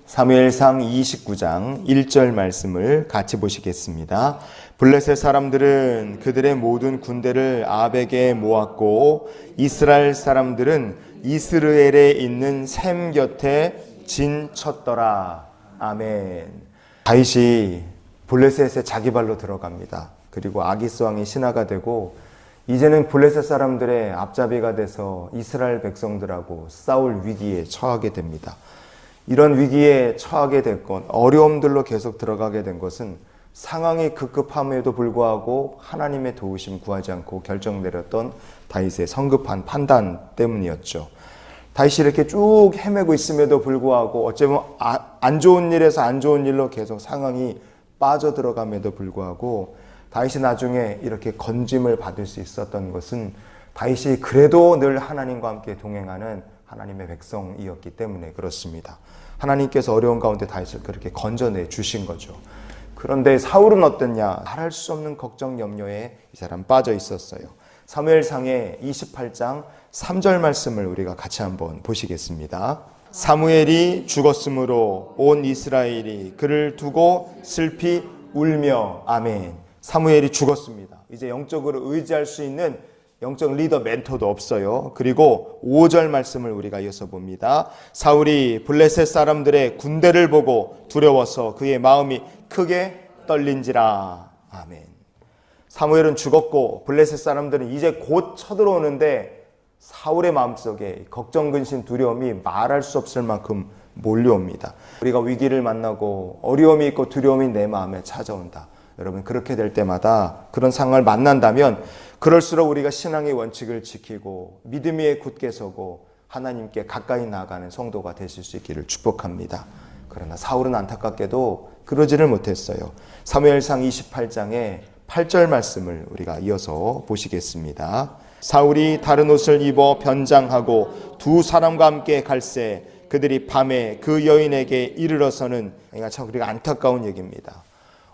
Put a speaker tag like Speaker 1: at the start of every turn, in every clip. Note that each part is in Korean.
Speaker 1: 사무엘상 29장 1절 말씀을 같이 보시겠습니다. 블레셋 사람들은 그들의 모든 군대를 아벡에 모았고 이스라엘 사람들은 이스르엘에 있는 셈 곁에 진쳤더라. 아멘. 다윗이 블레셋에 자기 발로 들어갑니다. 그리고 아기스 왕이 신하가 되고 이제는 블레셋 사람들의 앞잡이가 돼서 이스라엘 백성들하고 싸울 위기에 처하게 됩니다. 이런 위기에 처하게 됐건 어려움들로 계속 들어가게 된 것은 상황이 급급함에도 불구하고 하나님의 도우심 구하지 않고 결정 내렸던 다윗의 성급한 판단 때문이었죠. 다윗이 이렇게 쭉 헤매고 있음에도 불구하고 어쩌면 안 좋은 일에서 안 좋은 일로 계속 상황이 빠져들어감에도 불구하고 다윗이 나중에 이렇게 건짐을 받을 수 있었던 것은 다윗이 그래도 늘 하나님과 함께 동행하는 하나님의 백성이었기 때문에 그렇습니다. 하나님께서 어려운 가운데 다윗을 그렇게 건져내 주신 거죠. 그런데 사울은 어땠냐? 말할 수 없는 걱정 염려에 이 사람 빠져 있었어요. 사무엘상의 28장 3절 말씀을 우리가 같이 한번 보시겠습니다. 사무엘이 죽었으므로 온 이스라엘이 그를 두고 슬피 울며. 아멘. 사무엘이 죽었습니다. 이제 영적으로 의지할 수 있는 영적 리더 멘토도 없어요. 그리고 5절 말씀을 우리가 이어서 봅니다. 사울이 블레셋 사람들의 군대를 보고 두려워서 그의 마음이 크게 떨린지라. 아멘. 사무엘은 죽었고 블레셋 사람들은 이제 곧 쳐들어오는데 사울의 마음속에 걱정, 근심, 두려움이 말할 수 없을 만큼 몰려옵니다. 우리가 위기를 만나고 어려움이 있고 두려움이 내 마음에 찾아온다. 여러분, 그렇게 될 때마다 그런 상황을 만난다면 그럴수록 우리가 신앙의 원칙을 지키고 믿음 위에 굳게 서고 하나님께 가까이 나아가는 성도가 되실 수 있기를 축복합니다. 그러나 사울은 안타깝게도 그러지를 못했어요. 사무엘상 28장의 8절 말씀을 우리가 이어서 보시겠습니다. 사울이 다른 옷을 입어 변장하고 두 사람과 함께 갈새 그들이 밤에 그 여인에게 이르러서는, 참 우리가 안타까운 얘기입니다.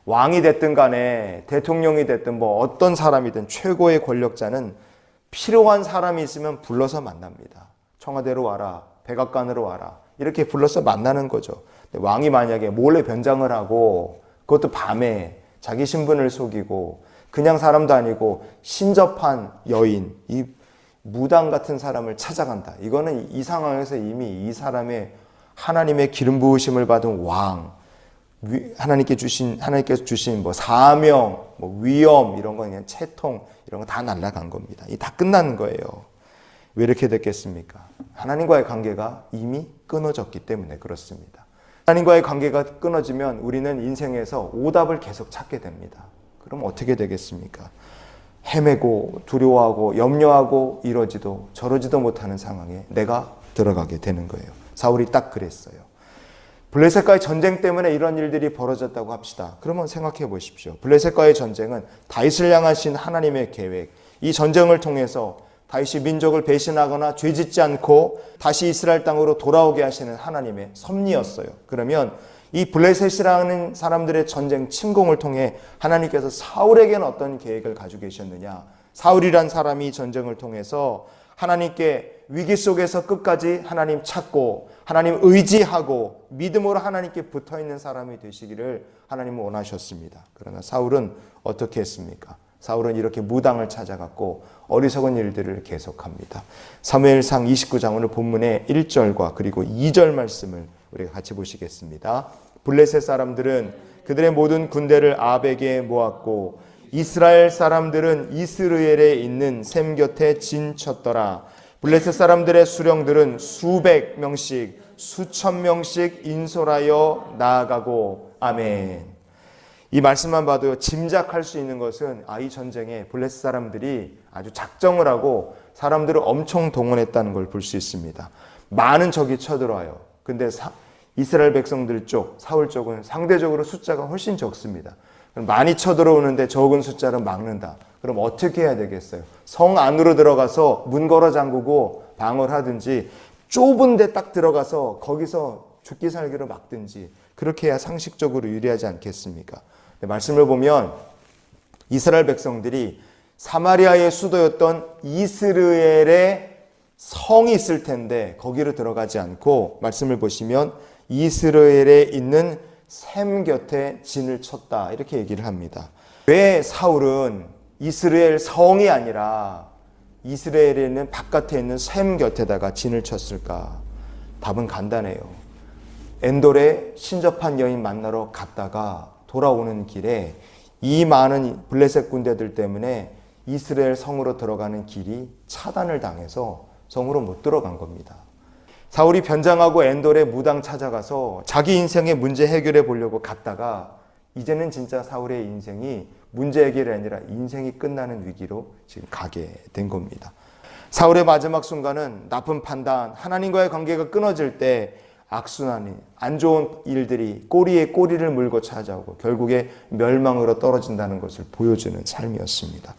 Speaker 1: 왕이 됐든 간에 대통령이 됐든 뭐 어떤 사람이든 최고의 권력자는 필요한 사람이 있으면 불러서 만납니다. 청와대로 와라, 백악관으로 와라, 이렇게 불러서 만나는 거죠. 왕이 만약에 몰래 변장을 하고 그것도 밤에 자기 신분을 속이고 그냥 사람도 아니고 신접한 여인, 이 무당 같은 사람을 찾아간다. 이거는 이 상황에서 이미 이 사람의 하나님의 기름 부으심을 받은 왕, 하나님께서 주신 뭐 사명, 뭐 위엄, 이런 거 그냥 채통, 이런 거 다 날아간 겁니다. 이 다 끝나는 거예요. 왜 이렇게 됐겠습니까? 하나님과의 관계가 이미 끊어졌기 때문에 그렇습니다. 하나님과의 관계가 끊어지면 우리는 인생에서 오답을 계속 찾게 됩니다. 그럼 어떻게 되겠습니까? 헤매고 두려워하고 염려하고 이러지도 저러지도 못하는 상황에 내가 들어가게 되는 거예요. 사울이 딱 그랬어요. 블레셋과의 전쟁 때문에 이런 일들이 벌어졌다고 합시다. 그러면 생각해 보십시오. 블레셋과의 전쟁은 다윗을 향하신 하나님의 계획, 이 전쟁을 통해서 다윗이 민족을 배신하거나 죄짓지 않고 다시 이스라엘 땅으로 돌아오게 하시는 하나님의 섭리였어요. 그러면 이 블레셋이라는 사람들의 전쟁 침공을 통해 하나님께서 사울에게는 어떤 계획을 가지고 계셨느냐? 사울이란 사람이 전쟁을 통해서 하나님께 위기 속에서 끝까지 하나님 찾고 하나님 의지하고 믿음으로 하나님께 붙어있는 사람이 되시기를 하나님은 원하셨습니다. 그러나 사울은 어떻게 했습니까? 사울은 이렇게 무당을 찾아갔고 어리석은 일들을 계속합니다. 사무엘상 29장 오늘 본문의 1절과 그리고 2절 말씀을 우리가 같이 보시겠습니다. 블레셋 사람들은 그들의 모든 군대를 아벡에 모았고 이스라엘 사람들은 이스르엘에 있는 셈 곁에 진쳤더라. 블레셋 사람들의 수령들은 수백 명씩 수천 명씩 인솔하여 나아가고. 아멘. 이 말씀만 봐도 짐작할 수 있는 것은 이 전쟁에 블레셋 사람들이 아주 작정을 하고 사람들을 엄청 동원했다는 걸 볼 수 있습니다. 많은 적이 쳐들어와요. 근데 이스라엘 백성들 쪽, 사울 쪽은 상대적으로 숫자가 훨씬 적습니다. 많이 쳐들어오는데 적은 숫자를 막는다. 그럼 어떻게 해야 되겠어요? 성 안으로 들어가서 문 걸어 잠그고 방어를 하든지 좁은 데 딱 들어가서 거기서 죽기 살기로 막든지 그렇게 해야 상식적으로 유리하지 않겠습니까? 말씀을 보면 이스라엘 백성들이 사마리아의 수도였던 이스르엘에 성이 있을 텐데 거기로 들어가지 않고 말씀을 보시면 이스라엘에 있는 셈 곁에 진을 쳤다. 이렇게 얘기를 합니다. 왜 사울은 이스라엘 성이 아니라 이스라엘에 있는 바깥에 있는 셈 곁에다가 진을 쳤을까? 답은 간단해요. 엔돌에 신접한 여인 만나러 갔다가 돌아오는 길에 이 많은 블레셋 군대들 때문에 이스라엘 성으로 들어가는 길이 차단을 당해서 성으로 못 들어간 겁니다. 사울이 변장하고 엔돌에 무당 찾아가서 자기 인생의 문제 해결해 보려고 갔다가 이제는 진짜 사울의 인생이 문제 해결이 아니라 인생이 끝나는 위기로 지금 가게 된 겁니다. 사울의 마지막 순간은 나쁜 판단, 하나님과의 관계가 끊어질 때 악순환이, 안 좋은 일들이 꼬리에 꼬리를 물고 찾아오고 결국에 멸망으로 떨어진다는 것을 보여주는 삶이었습니다.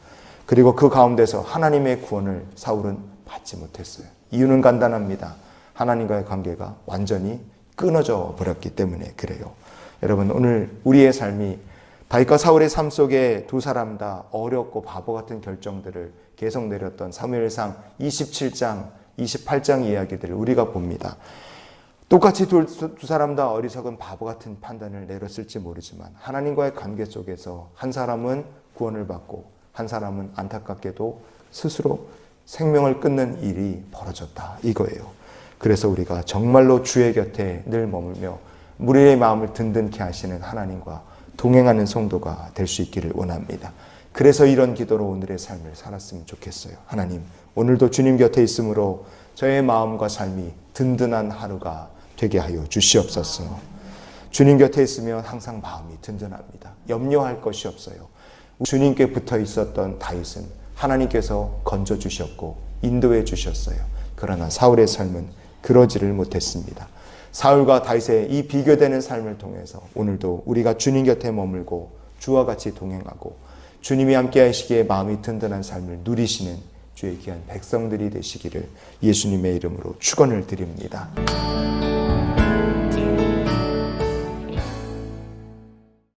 Speaker 1: 그리고 그 가운데서 하나님의 구원을 사울은 받지 못했어요. 이유는 간단합니다. 하나님과의 관계가 완전히 끊어져 버렸기 때문에 그래요. 여러분, 오늘 우리의 삶이 다윗과 사울의 삶 속에 두 사람 다 어렵고 바보 같은 결정들을 계속 내렸던 사무엘상 27장, 28장 이야기들을 우리가 봅니다. 똑같이 두 사람 다 어리석은 바보 같은 판단을 내렸을지 모르지만 하나님과의 관계 속에서 한 사람은 구원을 받고 한 사람은 안타깝게도 스스로 생명을 끊는 일이 벌어졌다, 이거예요. 그래서 우리가 정말로 주의 곁에 늘 머물며 우리의 마음을 든든케 하시는 하나님과 동행하는 성도가 될 수 있기를 원합니다. 그래서 이런 기도로 오늘의 삶을 살았으면 좋겠어요. 하나님, 오늘도 주님 곁에 있으므로 저의 마음과 삶이 든든한 하루가 되게 하여 주시옵소서. 주님 곁에 있으면 항상 마음이 든든합니다. 염려할 것이 없어요. 주님께 붙어 있었던 다윗은 하나님께서 건져주셨고 인도해 주셨어요. 그러나 사울의 삶은 그러지를 못했습니다. 사울과 다윗의 이 비교되는 삶을 통해서 오늘도 우리가 주님 곁에 머물고 주와 같이 동행하고 주님이 함께 하시기에 마음이 든든한 삶을 누리시는 주의 귀한 백성들이 되시기를 예수님의 이름으로 축원을 드립니다.